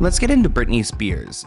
Let's get into Britney Spears.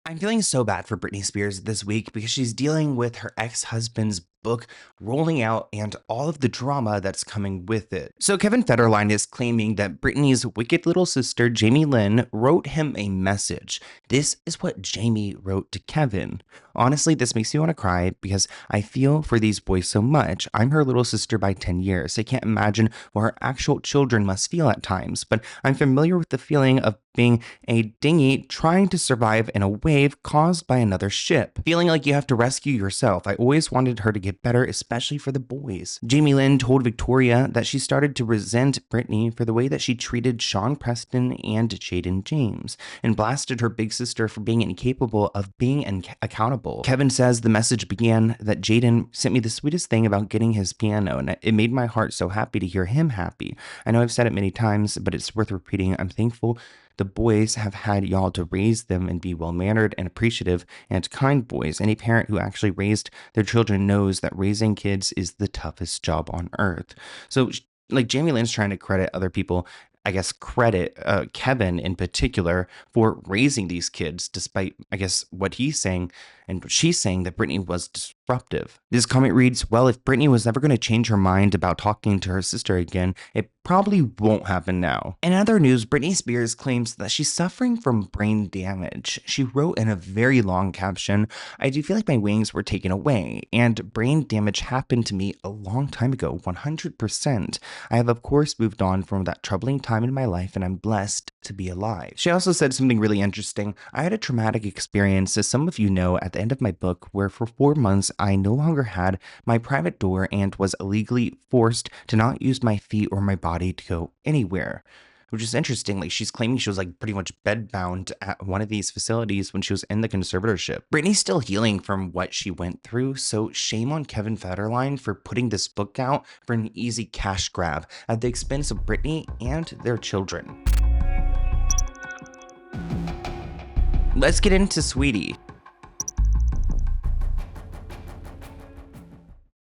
I'm feeling so bad for Britney Spears this week because she's dealing with her ex-husband's book rolling out and all of the drama that's coming with it. So Kevin Federline is claiming that Britney's wicked little sister, Jamie Lynn, wrote him a message. This is what Jamie wrote to Kevin. Honestly, this makes me want to cry because I feel for these boys so much. I'm her little sister by 10 years. I can't imagine what her actual children must feel at times, but I'm familiar with the feeling of being a dinghy trying to survive in a wave caused by another ship. Feeling like you have to rescue yourself. I always wanted her to get better, especially for the boys. Jamie Lynn told Victoria that she started to resent Britney for the way that she treated Sean Preston and Jaden James, and blasted her big sister for being incapable of being accountable. Kevin says the message began that Jaden sent me the sweetest thing about getting his piano, and it made my heart so happy to hear him happy. I know I've said it many times, but it's worth repeating. I'm thankful the boys have had y'all to raise them and be well-mannered and appreciative and kind boys. Any parent who actually raised their children knows that raising kids is the toughest job on earth. So, like, Jamie Lynn's trying to credit other people, I guess, credit Kevin in particular for raising these kids, despite, I guess, what he's saying and she's saying that Britney was disruptive. This comment reads, well, if Britney was never going to change her mind about talking to her sister again, it probably won't happen now. In other news, Britney Spears claims that she's suffering from brain damage. She wrote in a very long caption, I do feel like my wings were taken away, and brain damage happened to me a long time ago, 100%. I have, of course, moved on from that troubling time in my life, and I'm blessed to be alive. She also said something really interesting. I had a traumatic experience, as some of you know, at the end of my book, where for 4 months I no longer had my private door and was illegally forced to not use my feet or my body to go anywhere. Which is interesting. Like, she's claiming she was like pretty much bedbound at one of these facilities when she was in the conservatorship. Britney's still healing from what she went through, so shame on Kevin Federline for putting this book out for an easy cash grab at the expense of Britney and their children. Let's get into Saweetie.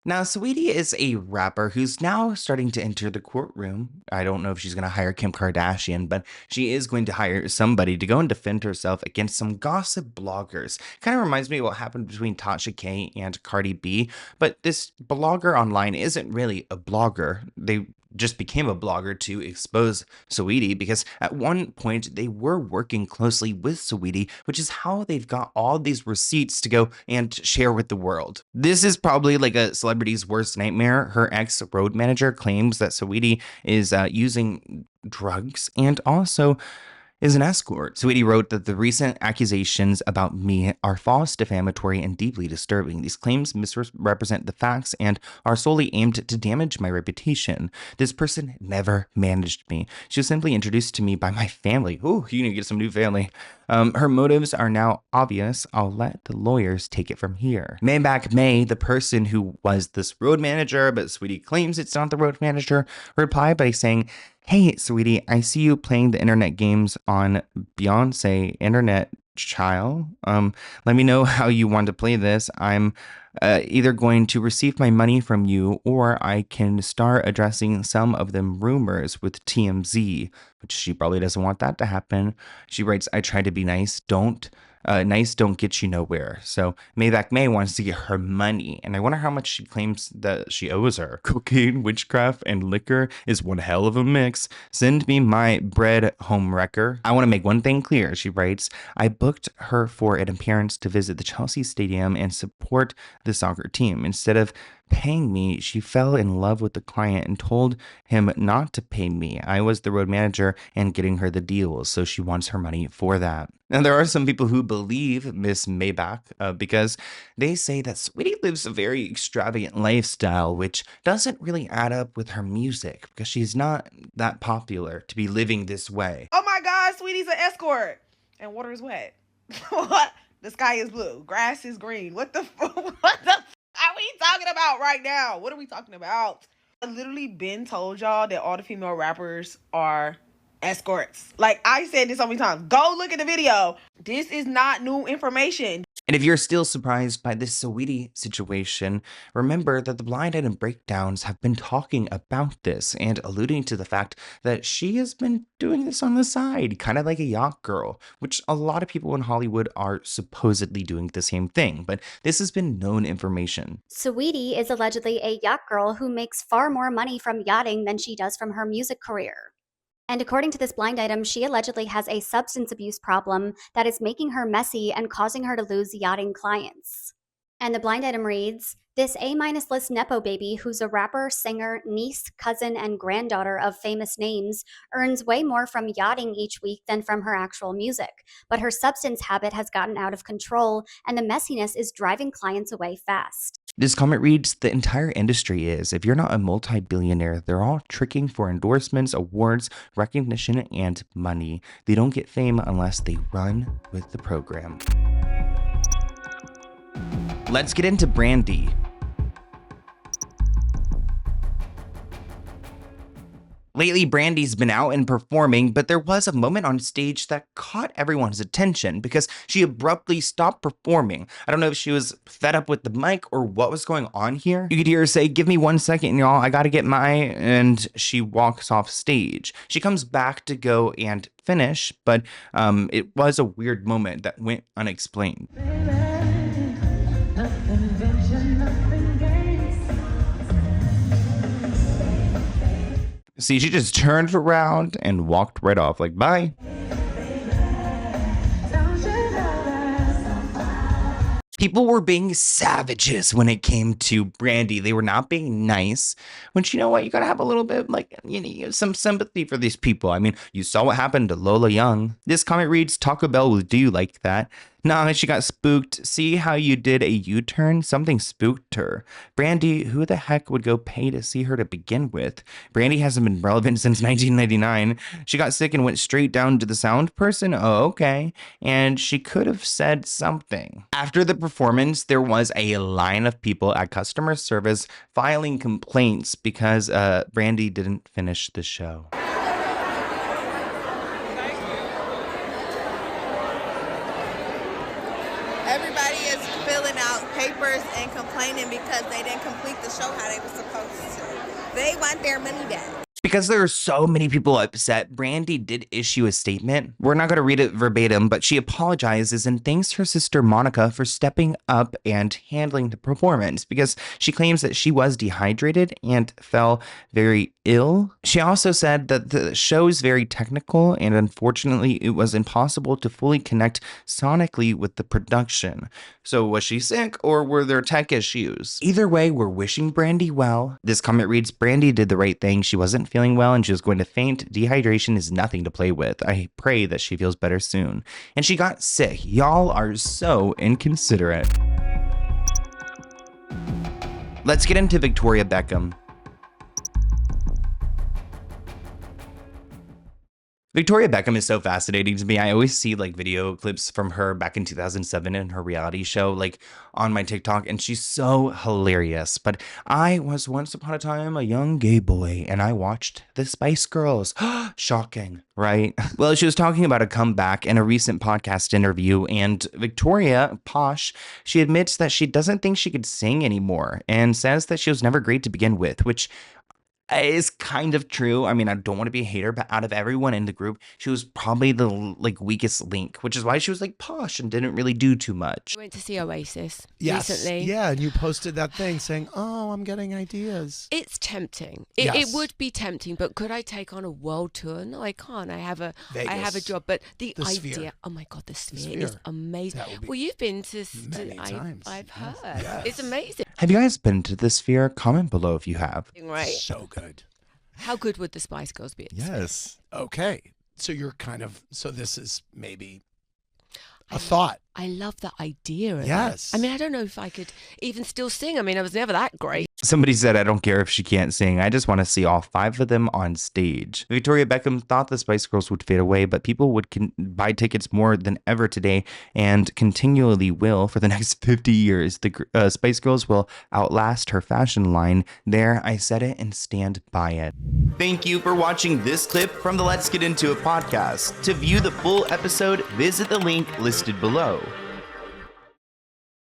Now, Saweetie is a rapper who's now starting to enter the courtroom. I don't know if she's going to hire Kim Kardashian, but she is going to hire somebody to go and defend herself against some gossip bloggers. Kind of reminds me of what happened between Tasha K and Cardi B, but this blogger online isn't really a blogger. They just became a blogger to expose Saweetie because at one point they were working closely with Saweetie, which is how they've got all these receipts to go and share with the world. This is probably like a celebrity's worst nightmare. Her ex-road manager claims that Saweetie is using drugs and also is an escort. Saweetie wrote that the recent accusations about me are false, defamatory, and deeply disturbing. These claims misrepresent the facts and are solely aimed to damage my reputation. This person never managed me. She was simply introduced to me by my family. Ooh, you need to get some new family. Her motives are now obvious. I'll let the lawyers take it from here. Maybach May, the person who was this road manager, but Saweetie claims it's not the road manager, replied by saying, hey, Saweetie, I see you playing the internet games on Beyonce Internet Child. Let me know how you want to play this. I'm either going to receive my money from you or I can start addressing some of them rumors with TMZ, which she probably doesn't want that to happen. She writes, I try to be nice. Nice don't get you nowhere. So Maybach May wants to get her money, and I wonder how much she claims that she owes her. Cocaine, witchcraft, and liquor is one hell of a mix. Send me my bread, home wrecker. I want to make one thing clear, she writes. I booked her for an appearance to visit the Chelsea Stadium and support the soccer team. Instead of paying me, she fell in love with the client and told him not to pay me. I was the road manager and getting her the deals, so she wants her money for that. And there are some people who believe Miss Maybach because they say that Saweetie lives a very extravagant lifestyle, which doesn't really add up with her music because she's not that popular to be living this way. Oh my God, Saweetie's an escort and water is wet. What? The sky is blue, grass is green. What the are we talking about right now? What are we talking about? I literally been told y'all that all the female rappers are escorts. Like, I said this so many times. Go look at the video. This is not new information. And if you're still surprised by this Saweetie situation, remember that the blind item breakdowns have been talking about this and alluding to the fact that she has been doing this on the side, kind of like a yacht girl, which a lot of people in Hollywood are supposedly doing the same thing, but this has been known information. Saweetie is allegedly a yacht girl who makes far more money from yachting than she does from her music career. And according to this blind item, she allegedly has a substance abuse problem that is making her messy and causing her to lose yachting clients. And the blind item reads, this A-minus list Nepo baby, who's a rapper, singer, niece, cousin, and granddaughter of famous names, earns way more from yachting each week than from her actual music. But her substance habit has gotten out of control, and the messiness is driving clients away fast. This comment reads, the entire industry is. If you're not a multi-billionaire, they're all tricking for endorsements, awards, recognition, and money. They don't get fame unless they run with the program. Let's get into Brandy. Lately, Brandy's been out and performing, but there was a moment on stage that caught everyone's attention because she abruptly stopped performing. I don't know if she was fed up with the mic or what was going on here. You could hear her say, give me 1 second, y'all, I gotta get and she walks off stage. She comes back to go and finish, but it was a weird moment that went unexplained. See, she just turned around and walked right off, like, bye. People were being savages when it came to Brandy. They were not being nice, which, you know what, you gotta have a little bit, like, some sympathy for these people. I mean, you saw what happened to Lola Young. This comment reads, Taco Bell will do you like that. Nah, she got spooked. See how you did a U-turn? Something spooked her. Brandy, who the heck would go pay to see her to begin with? Brandy hasn't been relevant since 1999. She got sick and went straight down to the sound person? Oh, okay. And she could have said something. After the performance, there was a line of people at customer service filing complaints because Brandy didn't finish the show. Everybody is filling out papers and complaining because they didn't complete the show how they were supposed to. They want their money back. Because there are so many people upset, Brandy did issue a statement. We're not going to read it verbatim, but she apologizes and thanks her sister Monica for stepping up and handling the performance because she claims that she was dehydrated and fell very ill. She also said that the show is very technical and unfortunately it was impossible to fully connect sonically with the production. So was she sick or were there tech issues? Either way, we're wishing Brandy well. This comment reads, Brandy did the right thing. She wasn't feeling well and she was going to faint. Dehydration is nothing to play with. I pray that she feels better soon. And she got sick. Y'all are so inconsiderate. Let's get into Victoria Beckham. Victoria Beckham is so fascinating to me. I always see like video clips from her back in 2007 in her reality show, like on my TikTok, and she's so hilarious. But I was once upon a time a young gay boy and I watched the Spice Girls. Shocking, right? Well, she was talking about a comeback in a recent podcast interview, and Victoria, posh, she admits that she doesn't think she could sing anymore and says that she was never great to begin with, which is kind of true. I mean, I don't want to be a hater, but out of everyone in the group, she was probably the weakest link, which is why she was like posh and didn't really do too much. I went to see Oasis recently. Yes. Yeah, and you posted that thing saying, "Oh, I'm getting ideas." It's tempting. Yes. It would be tempting, but could I take on a world tour? No, I can't. I have a Vegas. job, but the idea. Sphere. Oh my God, the Sphere. Sphere is amazing. Well, you've been to many times. I've heard. Yes. It's amazing. Have you guys been to the Sphere? Comment below if you have. Right. So good. How good would the Spice Girls be at the Sphere? Yes. Okay. So you're so this is maybe a thought. I love the idea of Yes. it. I mean, I don't know if I could even still sing. I mean, I was never that great. Somebody said, I don't care if she can't sing. I just want to see all 5 of them on stage. Victoria Beckham thought the Spice Girls would fade away, but people would buy tickets more than ever today and continually will for the next 50 years. The Spice Girls will outlast her fashion line. There, I said it and stand by it. Thank you for watching this clip from the Let's Get Into It podcast. To view the full episode, visit the link listed below.